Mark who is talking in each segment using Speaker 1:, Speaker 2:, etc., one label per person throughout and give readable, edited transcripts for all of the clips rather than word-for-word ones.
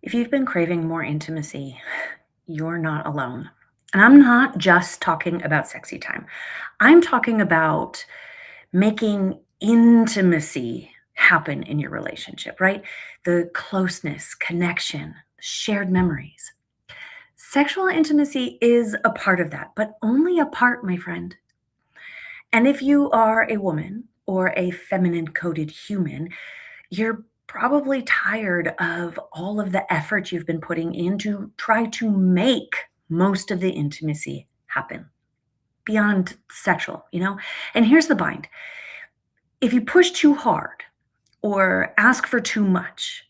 Speaker 1: If you've been craving more intimacy, you're not alone. And I'm not just talking about sexy time. I'm talking about making intimacy happen in your relationship, right? The closeness, connection, shared memories. Sexual intimacy is a part of that, but only a part, my friend. And if you are a woman or a feminine coded human, you're probably tired of all of the effort you've been putting in to try to make most of the intimacy happen beyond sexual. And here's the bind: if you push too hard or ask for too much,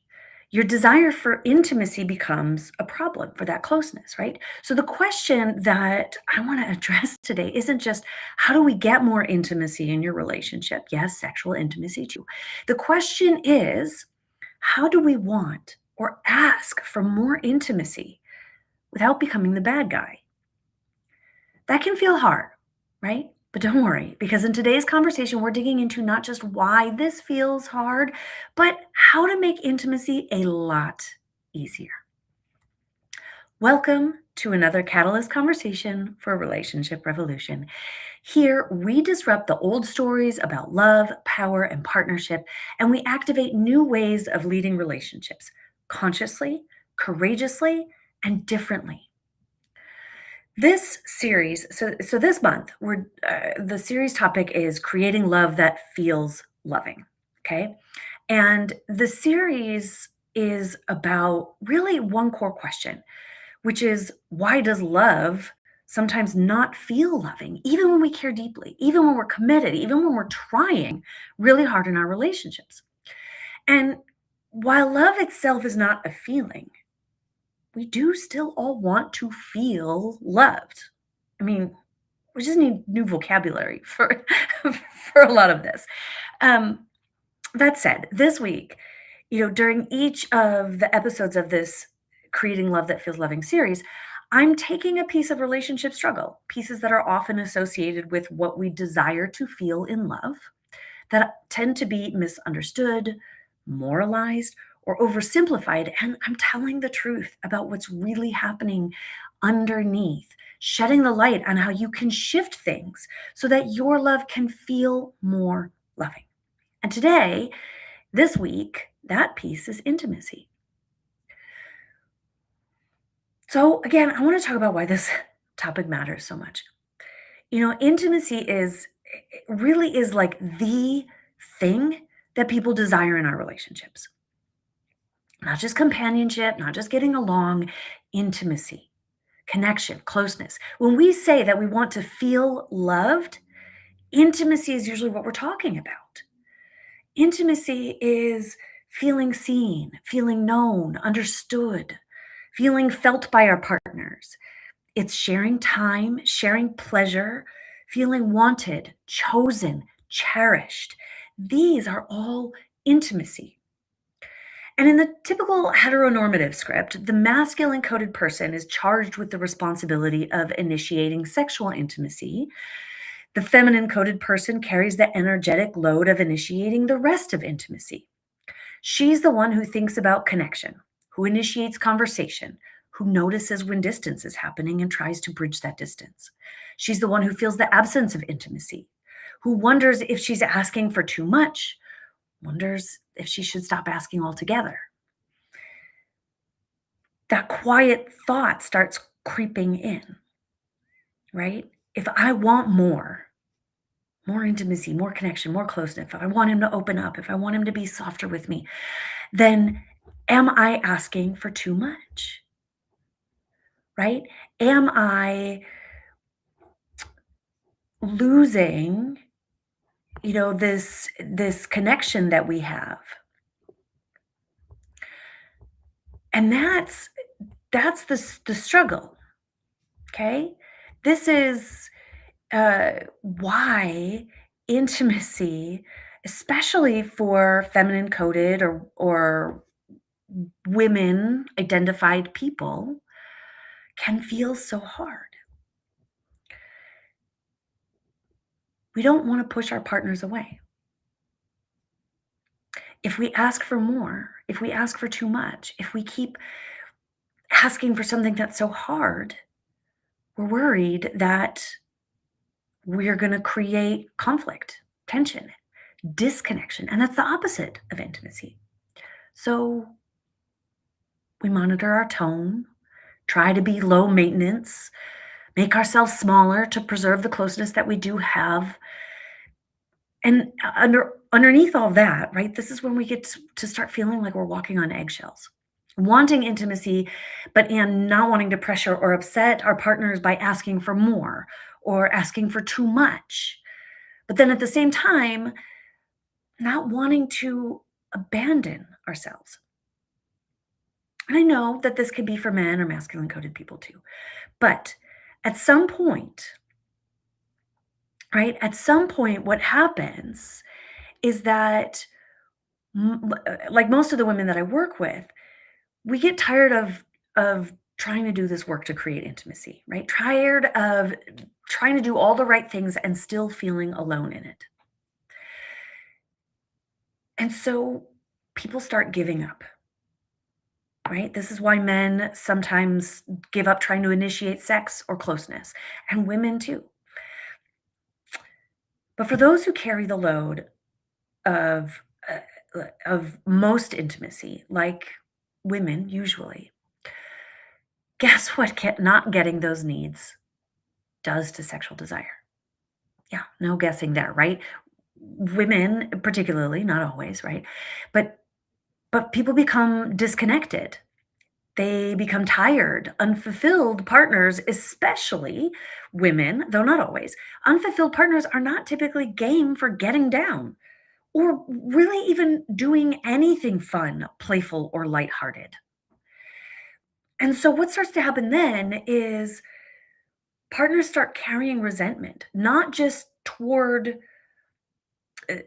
Speaker 1: your desire for intimacy becomes a problem for that closeness, right? So, the question that I want to address today isn't just how do we get more intimacy in your relationship? Yes, sexual intimacy too. The question is, how do we want or ask for more intimacy without becoming the bad guy? That can feel hard, right? But don't worry, because in today's conversation, we're digging into not just why this feels hard, but how to make intimacy a lot easier. Welcome to another Catalyst conversation for relationship revolution. Here, we disrupt the old stories about love, power, and partnership, and we activate new ways of leading relationships consciously, courageously, and differently. This series, so this month, the series topic is creating love that feels loving. Okay, and the series is about really one core question, which is why does love sometimes not feel loving, even when we care deeply, even when we're committed, even when we're trying really hard in our relationships? And while love itself is not a feeling, we do still all want to feel loved. I mean, we just need new vocabulary for for a lot of this. Um, that said, this week, during each of the episodes of this Creating Love That Feels Loving series, I'm taking a piece of relationship struggle, pieces that are often associated with what we desire to feel in love, that tend to be misunderstood, moralized, or oversimplified. And I'm telling the truth about what's really happening underneath, shedding the light on how you can shift things so that your love can feel more loving. And today, this week, that piece is intimacy. So, again, I want to talk about why this topic matters so much. Intimacy really is like the thing that people desire in our relationships. Not just companionship, not just getting along, intimacy, connection, closeness. When we say that we want to feel loved, intimacy is usually what we're talking about. Intimacy is feeling seen, feeling known, understood, feeling felt by our partners. It's sharing time, sharing pleasure, feeling wanted, chosen, cherished. These are all intimacy. And in the typical heteronormative script, the masculine coded person is charged with the responsibility of initiating sexual intimacy. The feminine coded person carries the energetic load of initiating the rest of intimacy. She's the one who thinks about connection, who initiates conversation, who notices when distance is happening and tries to bridge that distance. She's the one who feels the absence of intimacy, who wonders if she's asking for too much, wonders if she should stop asking altogether. That quiet thought starts creeping in, right? If I want more intimacy, more connection, more closeness, if I want him to open up, if I want him to be softer with me, then am I asking for too much? Right? Am I losing, this connection that we have? And that's the struggle. Okay? This is why intimacy, especially for feminine coded or women identified people, can feel so hard. We don't want to push our partners away. If we ask for more, if we ask for too much, if we keep asking for something that's so hard, we're worried that we're going to create conflict, tension, disconnection. And that's the opposite of intimacy. So we monitor our tone, try to be low maintenance, make ourselves smaller to preserve the closeness that we do have. And underneath all that, right, this is when we get to start feeling like we're walking on eggshells, wanting intimacy, but and not wanting to pressure or upset our partners by asking for more or asking for too much. But then at the same time, not wanting to abandon ourselves. And I know that this could be for men or masculine coded people too. But at some point, right, at some point, what happens is that, like most of the women that I work with, we get tired of trying to do this work to create intimacy, right? Tired of trying to do all the right things and still feeling alone in it. And so people start giving up, right? This is why men sometimes give up trying to initiate sex or closeness, and women too. But for those who carry the load of most intimacy, like women usually, guess what not getting those needs does to sexual desire? Yeah, no guessing there, right? Women particularly, not always, right? But people become disconnected. They become tired, unfulfilled partners, especially women, though not always. Unfulfilled partners are not typically game for getting down or really even doing anything fun, playful, or lighthearted. And so what starts to happen then is partners start carrying resentment, not just toward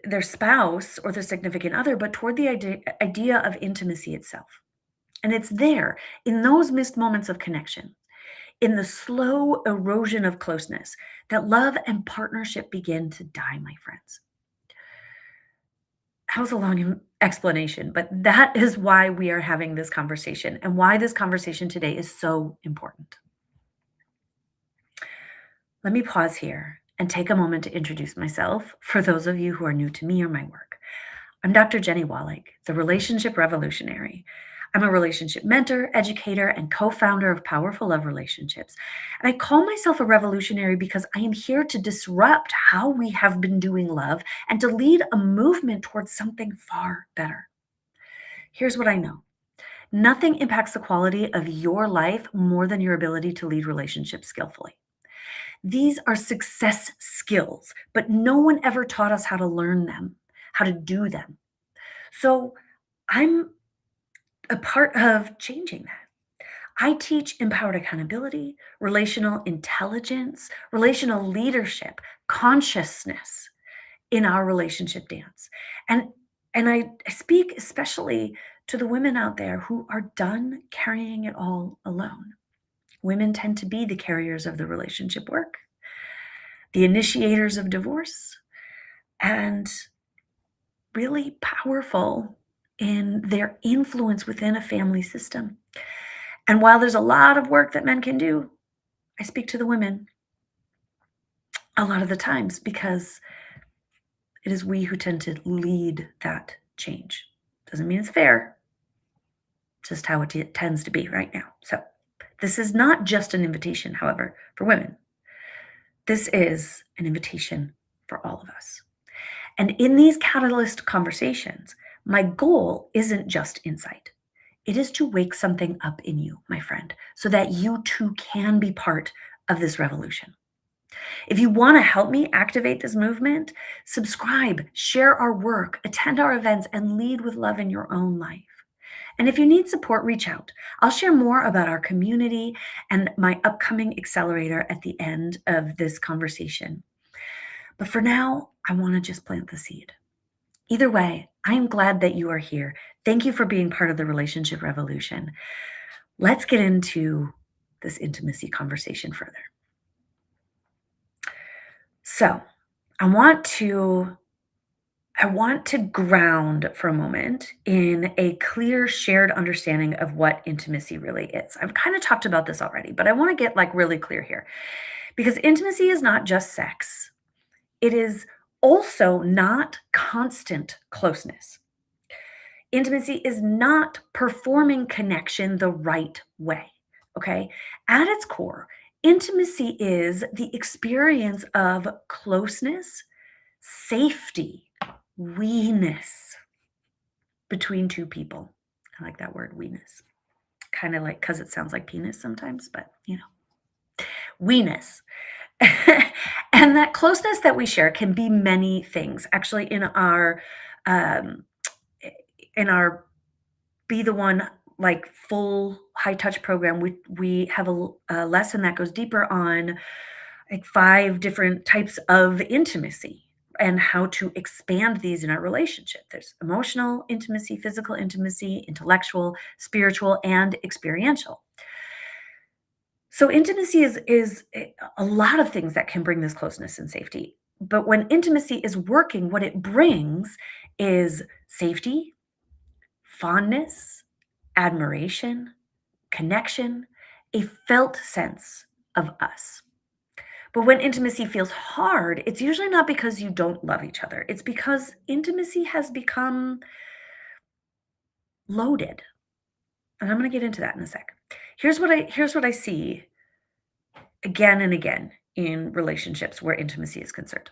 Speaker 1: their spouse or their significant other, but toward the idea of intimacy itself. And it's there in those missed moments of connection, in the slow erosion of closeness, that love and partnership begin to die, my friends. That was a long explanation, but that is why we are having this conversation and why this conversation today is so important. Let me pause here and take a moment to introduce myself for those of you who are new to me or my work. I'm Dr. Jenny Wallach, the relationship revolutionary. I'm a relationship mentor, educator, and co founder of Powerful Love Relationships. And I call myself a revolutionary because I am here to disrupt how we have been doing love and to lead a movement towards something far better. Here's what I know: nothing impacts the quality of your life more than your ability to lead relationships skillfully. These are success skills, but no one ever taught us how to learn them, how to do them. So I'm a part of changing that. I teach empowered accountability, relational intelligence, relational leadership, consciousness in our relationship dance. And I speak especially to the women out there who are done carrying it all alone. Women tend to be the carriers of the relationship work, the initiators of divorce, and really powerful in their influence within a family system. And while there's a lot of work that men can do, I speak to the women a lot of the times because it is we who tend to lead that change. Doesn't mean it's fair, just how it tends to be right now. So, this is not just an invitation, however, for women. This is an invitation for all of us. And in these catalyst conversations, my goal isn't just insight. It is to wake something up in you, my friend, so that you too can be part of this revolution. If you want to help me activate this movement, subscribe, share our work, attend our events, and lead with love in your own life. And if you need support, reach out. I'll share more about our community and my upcoming accelerator at the end of this conversation. But for now, I want to just plant the seed. Either way, I am glad that you are here. Thank you for being part of the relationship revolution. Let's get into this intimacy conversation further. So, I want to I want to ground for a moment in a clear shared understanding of what intimacy really is. I've kind of talked about this already, but I want to get like really clear here because intimacy is not just sex. It is also not constant closeness. Intimacy is not performing connection the right way. Okay. At its core, intimacy is the experience of closeness, safety, we-ness between two people. I like that word, we-ness. Kind of like because it sounds like penis sometimes, but we-ness. And that closeness that we share can be many things. Actually, um, in our Be the One like full high touch program, we have a lesson that goes deeper on like 5 different types of intimacy and how to expand these in our relationship. There's emotional intimacy, physical intimacy, intellectual, spiritual, and experiential. So intimacy is a lot of things that can bring this closeness and safety. But when intimacy is working, what it brings is safety, fondness, admiration, connection, a felt sense of us. But when intimacy feels hard, it's usually not because you don't love each other. It's because intimacy has become loaded. And I'm going to get into that in a sec. Here's what I see again and again in relationships where intimacy is concerned.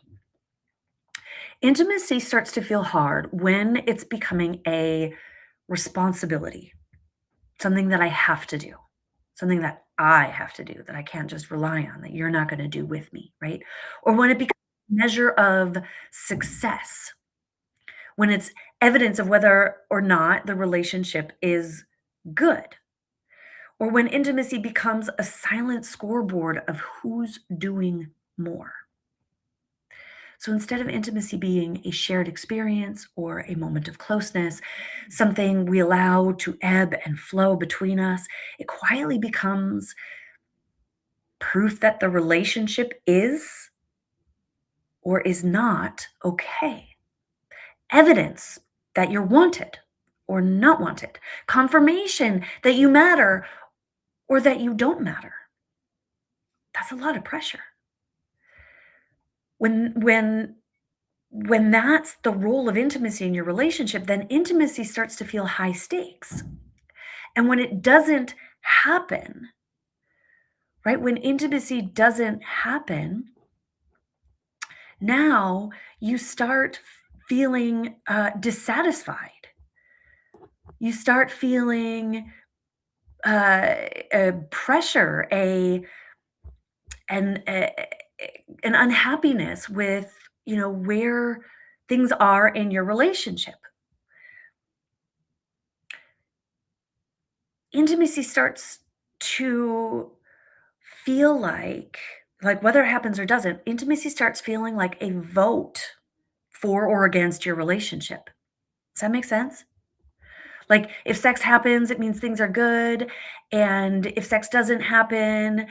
Speaker 1: Intimacy starts to feel hard when it's becoming a responsibility, something that I have to do, something that I have to do, that I can't just rely on, that you're not going to do with me, right? Or when it becomes a measure of success, when it's evidence of whether or not the relationship is good, or when intimacy becomes a silent scoreboard of who's doing more. So instead of intimacy being a shared experience or a moment of closeness, something we allow to ebb and flow between us, it quietly becomes proof that the relationship is or is not okay. Evidence that you're wanted or not wanted. Confirmation that you matter or that you don't matter. That's a lot of pressure. When that's the role of intimacy in your relationship, then intimacy starts to feel high stakes. And when it doesn't happen, right? When intimacy doesn't happen, now you start feeling dissatisfied. You start feeling a pressure, an, a, an unhappiness with where things are in your relationship. Intimacy starts to feel like whether it happens or doesn't, intimacy starts feeling like a vote for or against your relationship. Does that make sense? Like if sex happens, it means things are good. And if sex doesn't happen,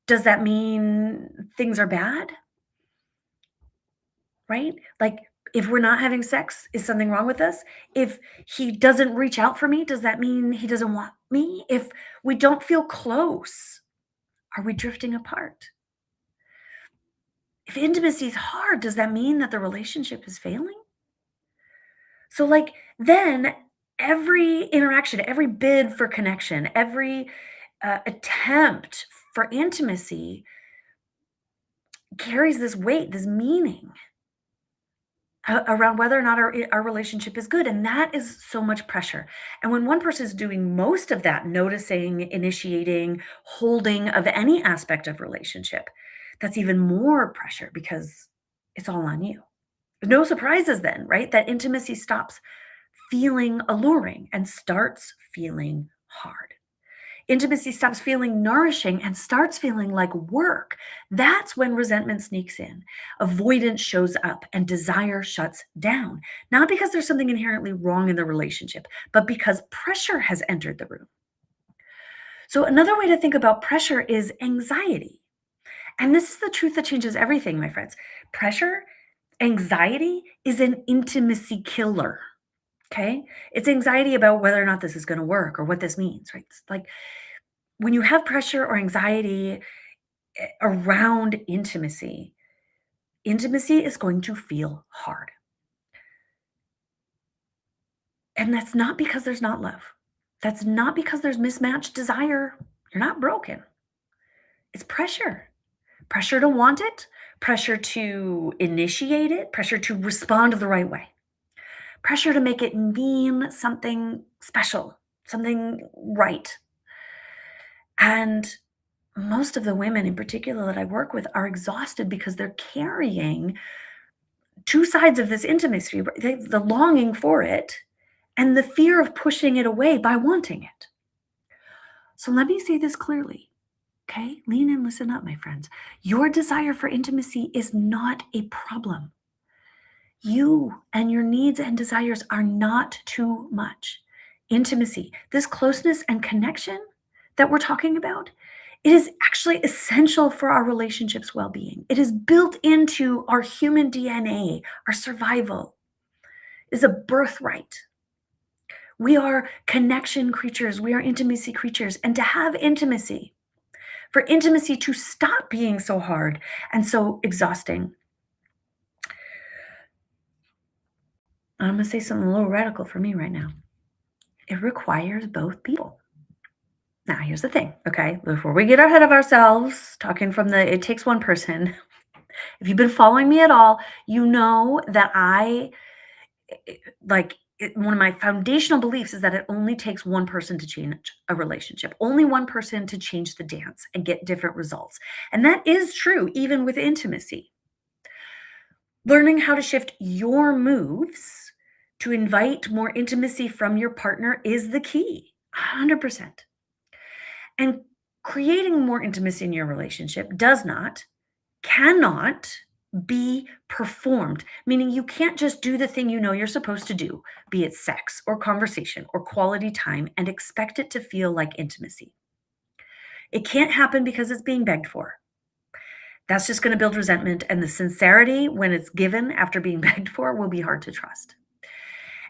Speaker 1: does that mean things are bad? Right? Like if we're not having sex, is something wrong with us? If he doesn't reach out for me, does that mean he doesn't want me? If we don't feel close, are we drifting apart? If intimacy is hard, does that mean that the relationship is failing? So, like, then every interaction, every bid for connection, every attempt for intimacy carries this weight, this meaning around whether or not our relationship is good. And that is so much pressure. And when one person is doing most of that, noticing, initiating, holding of any aspect of relationship, that's even more pressure because it's all on you. No surprises then, right? That intimacy stops feeling alluring and starts feeling hard. Intimacy stops feeling nourishing and starts feeling like work. That's when resentment sneaks in, avoidance shows up, and desire shuts down. Not because there's something inherently wrong in the relationship, but because pressure has entered the room. So, another way to think about pressure is anxiety. And this is the truth that changes everything, my friends. Pressure Anxiety is an intimacy killer. Okay. It's anxiety about whether or not this is going to work or what this means, right? It's like when you have pressure or anxiety around intimacy, intimacy is going to feel hard. And that's not because there's not love. That's not because there's mismatched desire. You're not broken. It's pressure. Pressure to want it, pressure to initiate it, pressure to respond the right way, pressure to make it mean something special, something right. And most of the women in particular that I work with are exhausted because they're carrying two sides of this intimacy, the longing for it and the fear of pushing it away by wanting it. So let me say this clearly. Okay, lean in, listen up, my friends. Your desire for intimacy is not a problem. You and your needs and desires are not too much. Intimacy, this closeness and connection that we're talking about, it is actually essential for our relationships' well being. It is built into our human DNA, our survival, it is a birthright. We are connection creatures, we are intimacy creatures. And to have intimacy, for intimacy to stop being so hard and so exhausting, I'm going to say something a little radical for me right now. It requires both people. Now, here's the thing, okay? Before we get ahead of ourselves, talking from the it takes one person, if you've been following me at all, you know that one of my foundational beliefs is that it only takes one person to change a relationship, only one person to change the dance and get different results. And that is true even with intimacy. Learning how to shift your moves to invite more intimacy from your partner is the key, 100%. And creating more intimacy in your relationship cannot be performed, meaning you can't just do the thing you know you're supposed to do, be it sex or conversation or quality time, and expect it to feel like intimacy. It can't happen because it's being begged for. That's just going to build resentment, and the sincerity when it's given after being begged for will be hard to trust.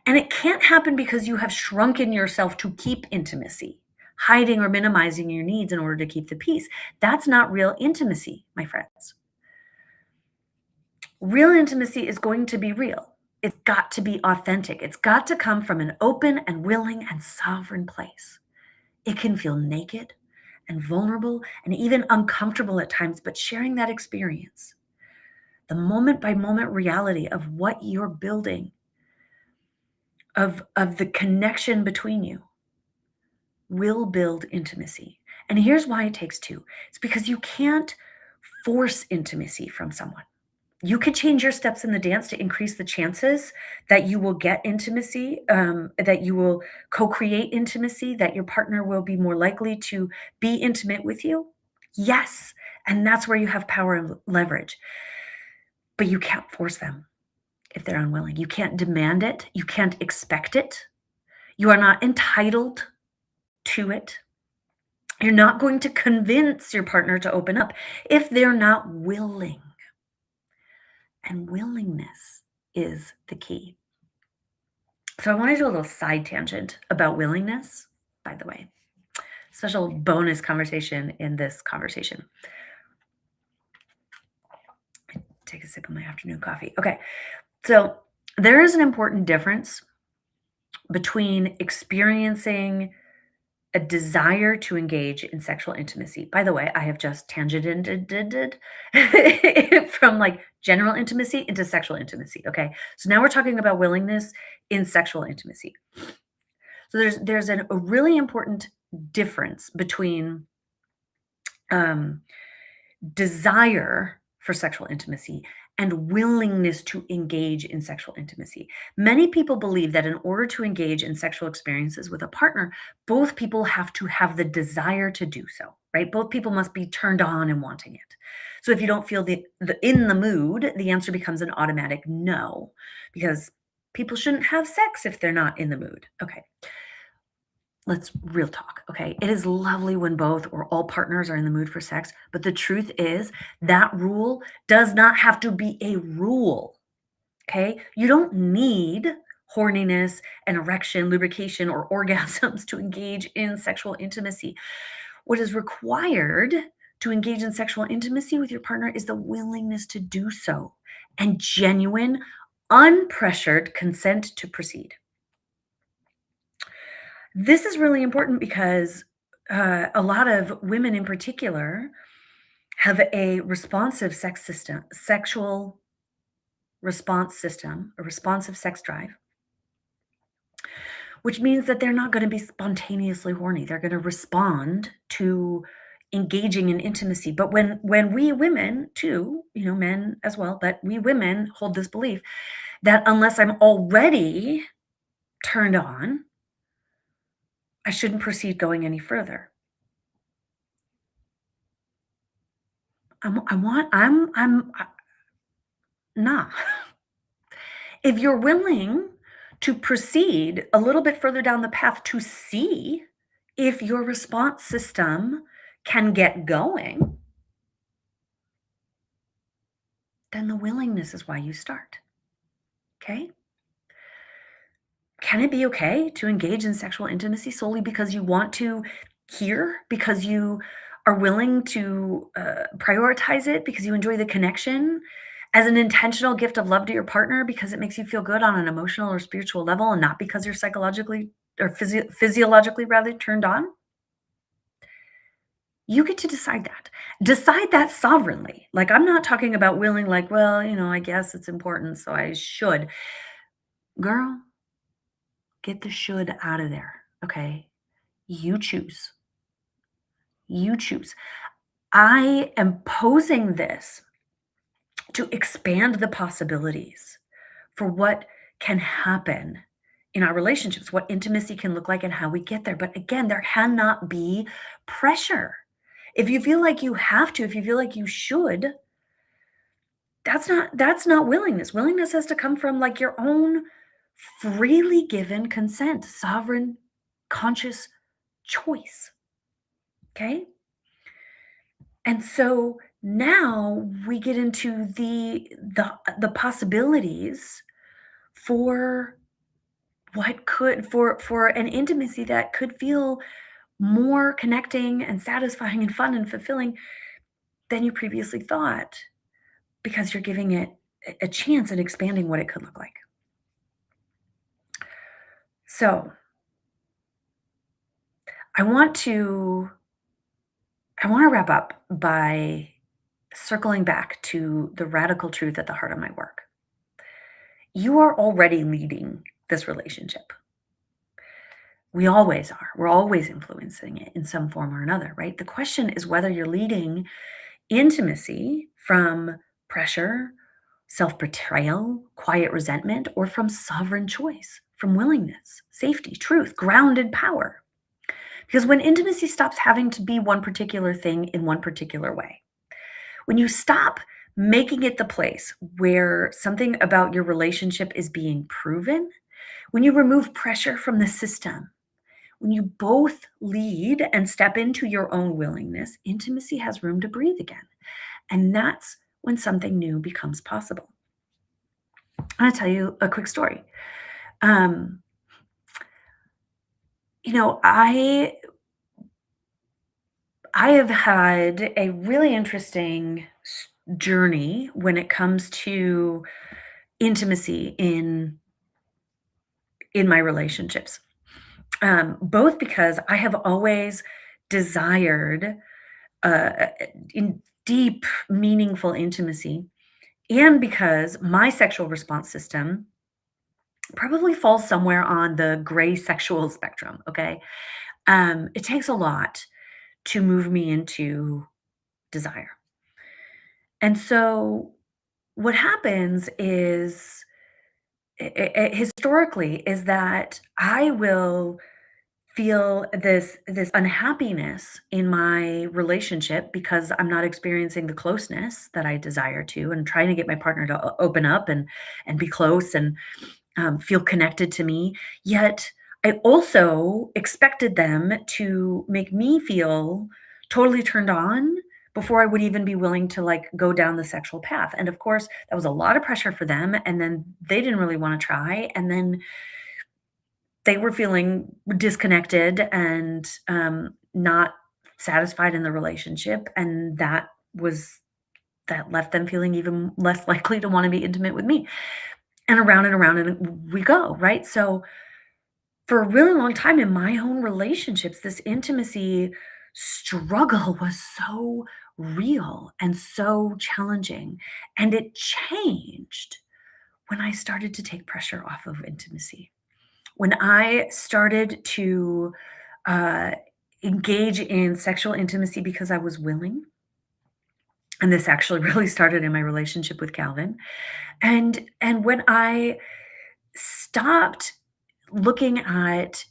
Speaker 1: And it can't happen because you have shrunken yourself to keep intimacy, hiding or minimizing your needs in order to keep the peace. That's not real intimacy, my friends. Real intimacy is going to be real. It's got to be authentic. It's got to come from an open and willing and sovereign place. It can feel naked and vulnerable and even uncomfortable at times, but sharing that experience, the moment by moment reality of what you're building, of the connection between you, will build intimacy. And here's why it takes two. It's because you can't force intimacy from someone. You could change your steps in the dance to increase the chances that you will get intimacy, that you will co-create intimacy, that your partner will be more likely to be intimate with you. Yes, and that's where you have power and leverage. But you can't force them if they're unwilling. You can't demand it. You can't expect it. You are not entitled to it. You're not going to convince your partner to open up if they're not willing. And willingness is the key. So I want to do a little side tangent about willingness, by the way. Special bonus conversation in this conversation. Take a sip of my afternoon coffee. Okay, so there is an important difference between experiencing a desire to engage in sexual intimacy. By the way, I have just tangented from like general intimacy into sexual intimacy. Okay, so now we're talking about willingness in sexual intimacy. So there's a really important difference between desire for sexual intimacy and willingness to engage in sexual intimacy. Many people believe that in order to engage in sexual experiences with a partner, both people have to have the desire to do so, right? Both people must be turned on and wanting it. So if you don't feel in the mood, the answer becomes an automatic no, because people shouldn't have sex if they're not in the mood. Okay. Let's real talk, okay? It is lovely when both or all partners are in the mood for sex, but the truth is that rule does not have to be a rule. Okay. You don't need horniness and erection, lubrication, or orgasms to engage in sexual intimacy. What is required to engage in sexual intimacy with your partner is the willingness to do so and genuine, unpressured consent to proceed. This is really important because a lot of women in particular have a responsive sexual response system, a responsive sex drive, which means that they're not going to be spontaneously horny. They're going to respond to engaging in intimacy. But when we women too, men as well, but we women hold this belief that unless I'm already turned on, I shouldn't proceed going any further. Nah. If you're willing to proceed a little bit further down the path to see if your response system can get going, then the willingness is why you start. Okay? Can it be okay to engage in sexual intimacy solely because you want to hear, because you are willing to prioritize it, because you enjoy the connection as an intentional gift of love to your partner, because it makes you feel good on an emotional or spiritual level, and not because you're psychologically or physiologically rather turned on? You get to decide that. Decide that sovereignly. Like, I'm not talking about willing, like, well, I guess it's important, so I should. Girl, get the should out of there. Okay. You choose. You choose. I am posing this to expand the possibilities for what can happen in our relationships, what intimacy can look like, and how we get there. But again, there cannot be pressure. If you feel like you have to, if you feel like you should, that's not willingness. Willingness has to come from like your own freely given consent, sovereign, conscious choice. Okay? And so now we get into the possibilities for for an intimacy that could feel more connecting and satisfying and fun and fulfilling than you previously thought, because you're giving it a chance and expanding what it could look like. So I want to I want to wrap up by circling back to the radical truth at the heart of my work. You are already leading this relationship. We always are. We're always influencing it in some form or another, right? The question is whether you're leading intimacy from pressure, self betrayal, quiet resentment, or from sovereign choice, from willingness, safety, truth, grounded power. Because when intimacy stops having to be one particular thing in one particular way, when you stop making it the place where something about your relationship is being proven, when you remove pressure from the system, when you both lead and step into your own willingness, intimacy has room to breathe again. And that's when something new becomes possible. I'm going to tell you a quick story. Um, you know, I I have had a really interesting journey when it comes to intimacy in my relationships. Both because I have always desired in deep, meaningful intimacy, and because my sexual response system probably falls somewhere on the gray sexual spectrum. Okay, it takes a lot to move me into desire, and so what happens is historically is that I will feel this unhappiness in my relationship because I'm not experiencing the closeness that I desire to, and trying to get my partner to open up and be close and feel connected to me. Yet I also expected them to make me feel totally turned on before I would even be willing to like go down the sexual path. And of course, that was a lot of pressure for them. And then they didn't really want to try. And then they were feeling disconnected and not satisfied in the relationship. And that left them feeling even less likely to want to be intimate with me. And around and we go, right? So for a really long time in my own relationships, this intimacy struggle was so real and so challenging. And it changed when I started to take pressure off of intimacy. When I started to uh, engage in sexual intimacy because I was willing, and this actually really started in my relationship with Calvin, and when I stopped looking at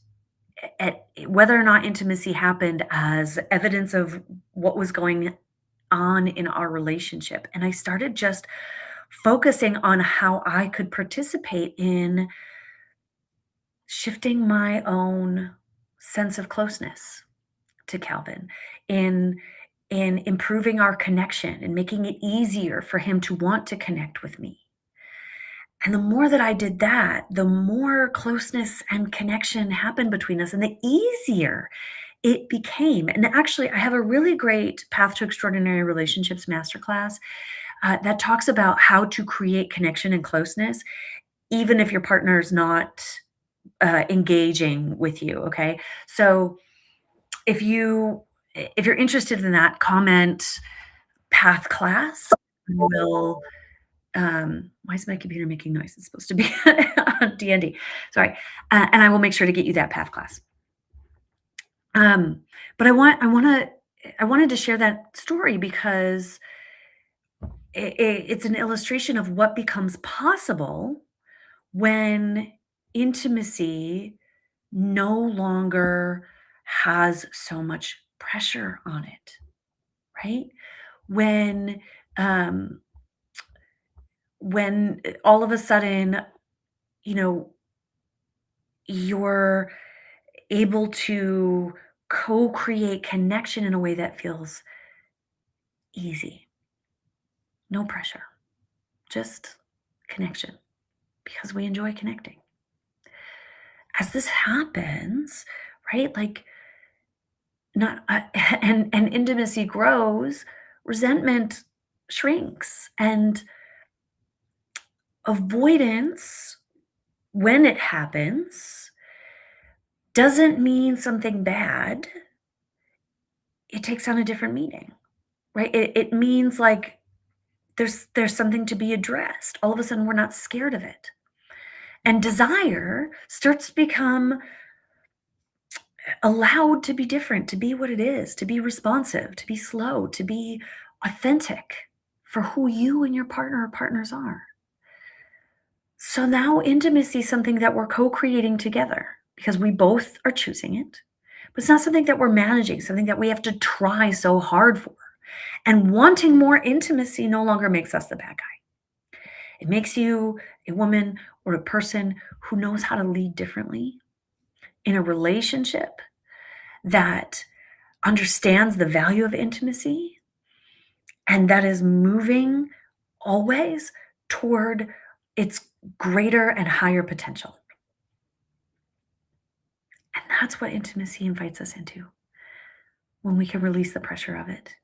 Speaker 1: whether or not intimacy happened as evidence of what was going on in our relationship. And I started just focusing on how I could participate in shifting my own sense of closeness to Calvin, in in improving our connection and making it easier for him to want to connect with me. And the more that I did that, the more closeness and connection happened between us and the easier it became. And actually, I have a really great Path to Extraordinary Relationships masterclass that talks about how to create connection and closeness, even if your partner's not engaging with you. Okay. So if you're interested in that, comment path class. Will why is my computer making noise? It's supposed to be D&D. Sorry. And I will make sure to get you that path class. But I wanted to share that story because it's an illustration of what becomes possible when intimacy no longer has so much pressure on it, right? When um, when all of a sudden, you know, you're able to co-create connection in a way that feels easy, no pressure, just connection because we enjoy connecting. As this happens, right? Like not and intimacy grows, resentment shrinks, and avoidance when it happens doesn't mean something bad. It takes on a different meaning, right? It means like there's something to be addressed. All of a sudden, we're not scared of it. And desire starts to become allowed to be different, to be what it is, to be responsive, to be slow, to be authentic for who you and your partner or partners are. So now intimacy is something that we're co-creating together because we both are choosing it. But it's not something that we're managing, something that we have to try so hard for. And wanting more intimacy no longer makes us the bad guy. It makes you a woman or a person who knows how to lead differently in a relationship that understands the value of intimacy and that is moving always toward its greater and higher potential. And that's what intimacy invites us into when we can release the pressure of it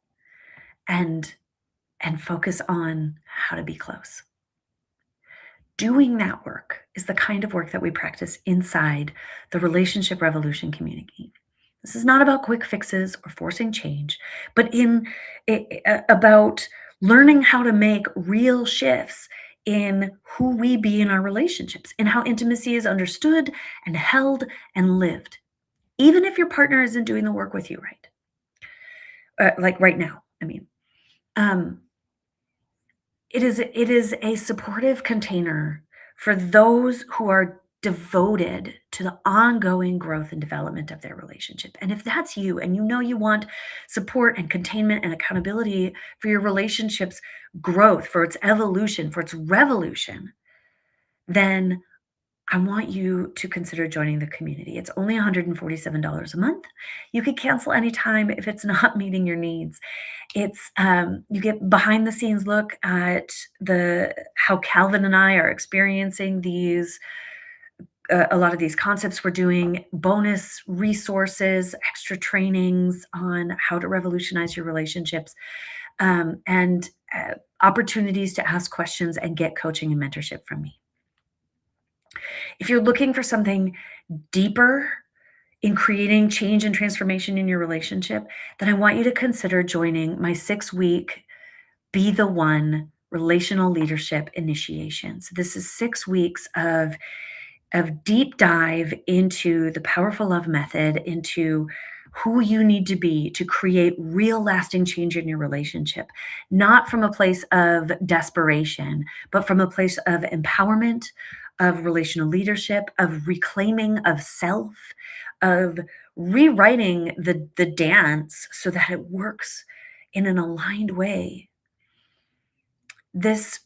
Speaker 1: and focus on how to be close. Doing that work is the kind of work that we practice inside the Relationship Revolution community. This is not about quick fixes or forcing change, but about learning how to make real shifts in who we be in our relationships, in how intimacy is understood and held and lived, even if your partner isn't doing the work with you, right? Like right now, I mean. It is a supportive container for those who are devoted to the ongoing growth and development of their relationship. And if that's you and you know you want support and containment and accountability for your relationship's growth, for its evolution, for its revolution, then I want you to consider joining the community. It's only $147 a month. You could cancel anytime if it's not meeting your needs. It's you get behind the scenes look at the how Calvin and I are experiencing these a lot of these concepts. We're doing bonus resources, extra trainings on how to revolutionize your relationships, and opportunities to ask questions and get coaching and mentorship from me. If you're looking for something deeper in creating change and transformation in your relationship, then I want you to consider joining my 6-week Be the One relational leadership initiation. So this is 6 weeks of deep dive into the powerful love method, into who you need to be to create real lasting change in your relationship, not from a place of desperation, but from a place of empowerment, of relational leadership, of reclaiming of self, of rewriting the dance so that it works in an aligned way. This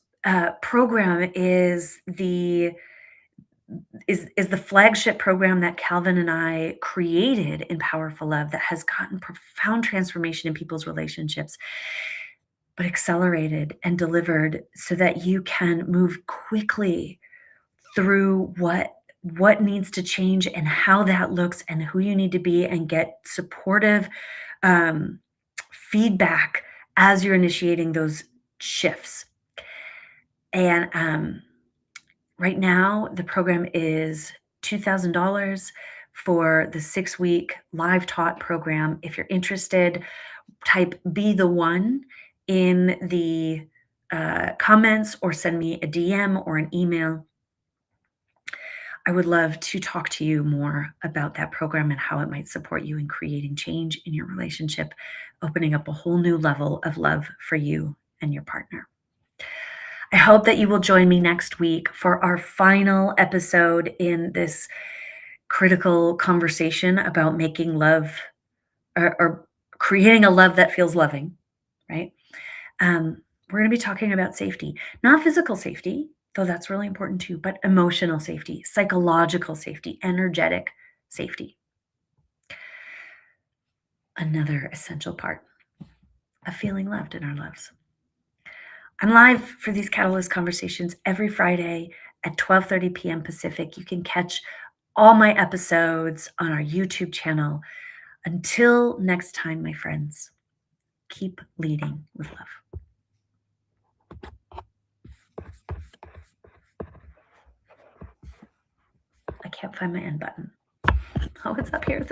Speaker 1: program is the flagship program that Calvin and I created in Powerful Love that has gotten profound transformation in people's relationships, but accelerated and delivered so that you can move quickly through what needs to change and how that looks and who you need to be, and get supportive um, feedback as you're initiating those shifts. And right now, the program is $2,000 for the 6-week live taught program. If you're interested, type Be the One in the comments or send me a DM or an email. I would love to talk to you more about that program and how it might support you in creating change in your relationship, opening up a whole new level of love for you and your partner. I hope that you will join me next week for our final episode in this critical conversation about making love, or creating a love that feels loving, right? We're going to be talking about safety, not physical safety, though that's really important too, but emotional safety, psychological safety, energetic safety. Another essential part of feeling loved in our lives. I'm live for these Catalyst conversations every Friday at 12:30 p.m. Pacific. You can catch all my episodes on our YouTube channel. Until next time, my friends, keep leading with love. I can't find my end button. Oh, it's up here.